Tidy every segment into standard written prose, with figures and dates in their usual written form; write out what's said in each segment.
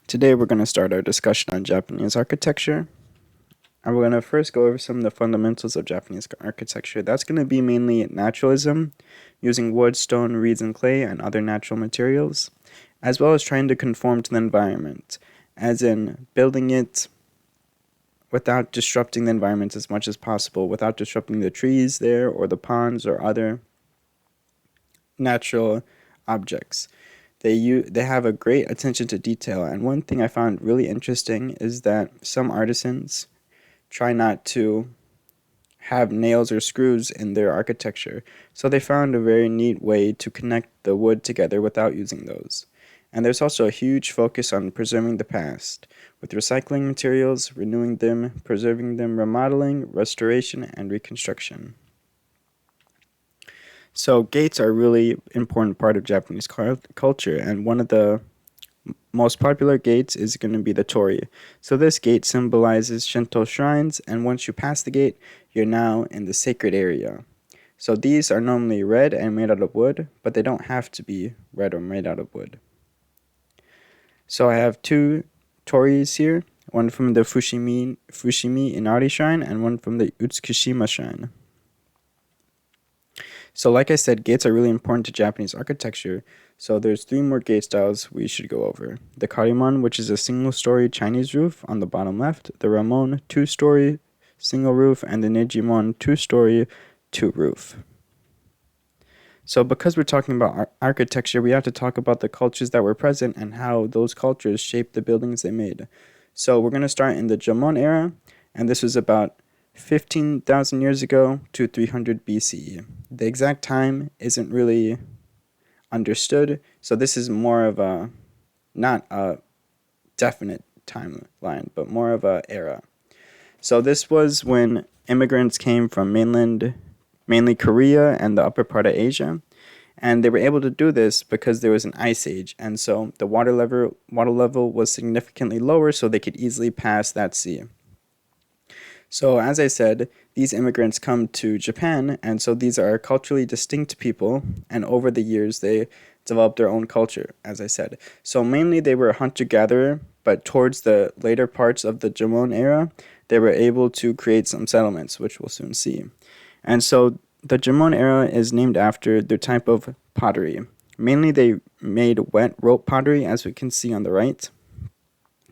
Today we're going to start our discussion on Japanese architecture. And we're going to first go over some of the fundamentals of Japanese architecture. That's going to be mainly naturalism, using wood, stone, reeds, and clay, and other natural materials, as well as trying to conform to the environment, as in building it without disrupting the environment as much as possible, without disrupting the trees there or the ponds or other natural objects. They have a great attention to detail, and one thing I found really interesting is that some artisans try not to have nails or screws in their architecture, so they found a very neat way to connect the wood together without using those. And there's also a huge focus on preserving the past, with recycling materials, renewing them, preserving them, remodeling, restoration, and reconstruction. So gates are a really important part of Japanese culture, and one of the most popular gates is going to be the torii. So this gate symbolizes Shinto shrines, and once you pass the gate, you're now in the sacred area. So these are normally red and made out of wood, but they don't have to be red or made out of wood. So I have two tories here, one from the Fushimi Inari shrine and one from the Utsukushima shrine. So like I said, gates are really important to Japanese architecture, so there's three more gate styles we should go over. The Karimon, which is a single-story Chinese roof on the bottom left, the Ramon, two-story single roof, and the Nijimon, two-story two roof. So because we're talking about architecture, we have to talk about the cultures that were present and how those cultures shaped the buildings they made. So we're going to start in the Jomon Era, and this was about 15,000 years ago to 300 BCE. The exact time isn't really understood, so this is more of a, not a definite timeline, but more of a era. So this was when immigrants came from mainly Korea and the upper part of Asia, and they were able to do this because there was an ice age, and so the water level was significantly lower, so they could easily pass that sea. So, as I said, these immigrants come to Japan, and so these are culturally distinct people, and over the years they developed their own culture, as I said. So, mainly they were hunter-gatherer, but towards the later parts of the Jumon era, they were able to create some settlements, which we'll soon see. And so, the Jumon era is named after their type of pottery. Mainly they made wet rope pottery, as we can see on the right.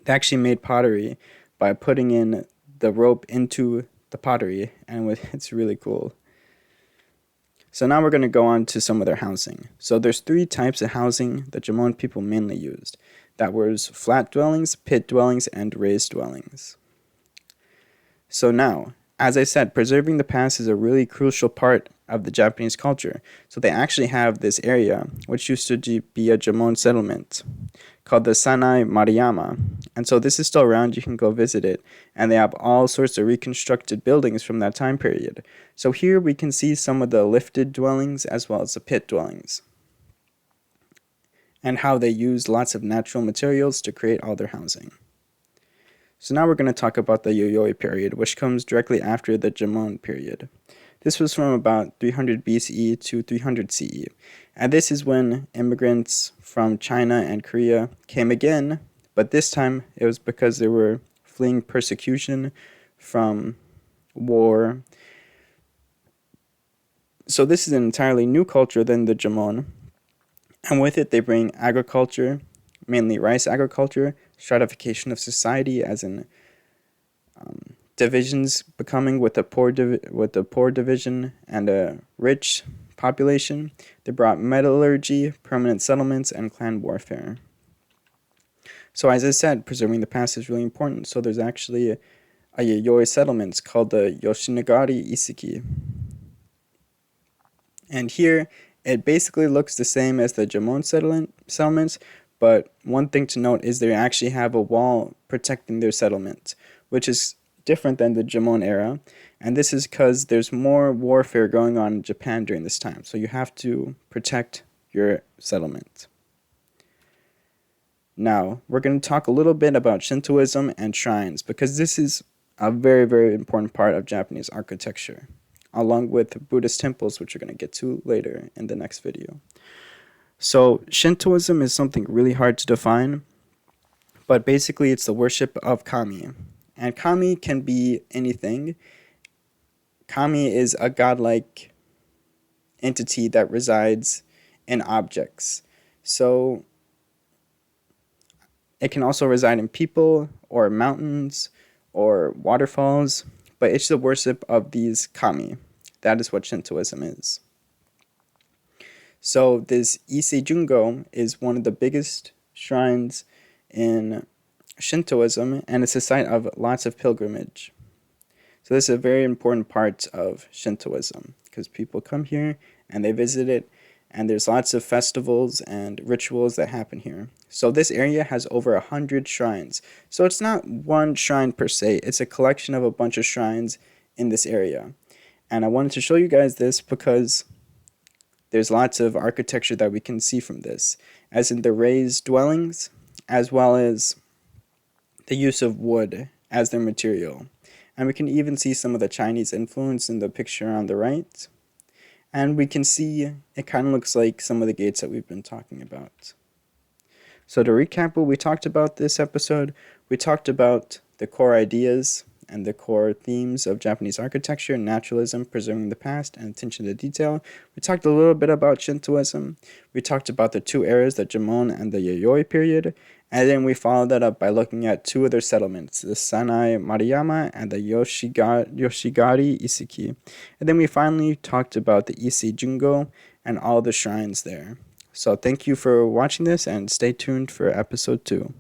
They actually made pottery by putting in the rope into the pottery, and it's really cool. So now we're going to go on to some of their housing. So there's three types of housing the Jomon people mainly used. That was flat dwellings, pit dwellings, and raised dwellings. So now, as I said, preserving the past is a really crucial part of the Japanese culture. So they actually have this area, which used to be a Jomon settlement, called the Sanai Mariyama. And so this is still around, you can go visit it. And they have all sorts of reconstructed buildings from that time period. So here we can see some of the lifted dwellings as well as the pit dwellings, and how they used lots of natural materials to create all their housing. So now we're going to talk about the Yayoi period, which comes directly after the Jomon period. This was from about 300 BCE to 300 CE. And this is when immigrants from China and Korea came again, but this time it was because they were fleeing persecution from war. So this is an entirely new culture than the Jomon, and with it they bring agriculture, mainly rice agriculture, stratification of society, as in divisions becoming with a poor division and a rich population. They brought metallurgy, permanent settlements, and clan warfare. So as I said, preserving the past is really important. So there's actually a Yayoi settlement called the Yoshinagari Isiki. And here, it basically looks the same as the Jomon settlements, but one thing to note is they actually have a wall protecting their settlement, which is different than the Jomon era, and this is because there's more warfare going on in Japan during this time, so you have to protect your settlement. Now, we're going to talk a little bit about Shintoism and shrines, because this is a very, very important part of Japanese architecture, along with Buddhist temples, which we're going to get to later in the next video. So Shintoism is something really hard to define, But basically, it's the worship of kami. And kami can be anything. Kami is a godlike entity that resides in objects. So it can also reside in people or mountains or waterfalls, but it's the worship of these kami. That is what Shintoism is. So this Ise Jungo is one of the biggest shrines in Shintoism, and it's a site of lots of pilgrimage. So this is a very important part of Shintoism because people come here and they visit it, and there's lots of festivals and rituals that happen here. So this area has over 100 shrines. So it's not one shrine per se, it's a collection of a bunch of shrines in this area. And I wanted to show you guys this because there's lots of architecture that we can see from this, as in the raised dwellings, as well as the use of wood as their material. And we can even see some of the Chinese influence in the picture on the right. And we can see it kind of looks like some of the gates that we've been talking about. So to recap what we talked about this episode, we talked about the core ideas and the core themes of Japanese architecture, naturalism, preserving the past, and attention to detail. We talked a little bit about Shintoism. We talked about the two eras, the Jomon and the Yayoi period. And then we followed that up by looking at two other settlements, the Sanai Maruyama and the Yoshigari Isiki. And then we finally talked about the Ise Jungo and all the shrines there. So thank you for watching this, and stay tuned for episode 2.